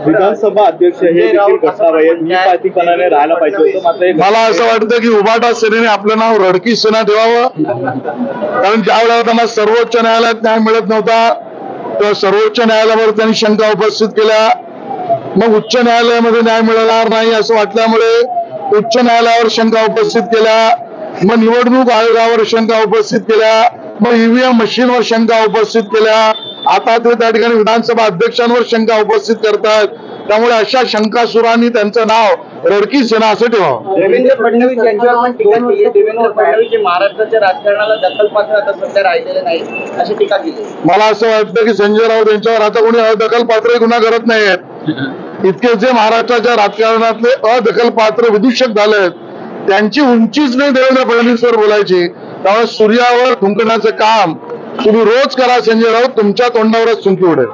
विधानसभा अध्यक्ष हे देखील घटनाबाह्य निःपातीपणाने राहायला पाहिजे होतं, मात्र मला असं वाटतं की उभाटा सेनेने आपलं नाव रडकी सेना ठेवावं, कारण ज्या वेळेला त्यांना सर्वोच्च न्यायालयात न्याय मिळत नव्हता तेव्हा सर्वोच्च न्यायालयावर त्यांनी शंका उपस्थित केल्या. मग उच्च न्यायालयामध्ये न्याय मिळणार नाही असं वाटल्यामुळे उच्च न्यायालयावर शंका उपस्थित केल्या, मग निवडणूक आयोगावर शंका उपस्थित केल्या, मग ईव्हीएम मशीनवर शंका उपस्थित केल्या, आता ते त्या ठिकाणी विधानसभा अध्यक्षांवर शंका उपस्थित करतात. त्यामुळे अशा शंकासुरांनी त्यांचं नाव रडकी सेना असं ठेवावं. देवेंद्र फडणवीस यांच्यावर पण टीका केली. देवेंद्र फडणवीस महाराष्ट्राच्या राजकारणाला दखलपात्र आता सध्या राहिलेले नाही अशी टीका केली. मला असं वाटतं की संजय राऊत यांच्यावर आता कोणी अदखलपात्र गुन्हा करत नाहीत. इतके जे महाराष्ट्राच्या राजकारणातले अदखलपात्र विदूषक झालेत त्यांची उंचीच नाही देवेंद्र फडणवीसवर बोलायची. त्यामुळे सूर्यावर थुंकण्याचं काम तुम्ही रोज करा संजय राऊत, तुमच्या तोंडावरच थुंकी उडेल.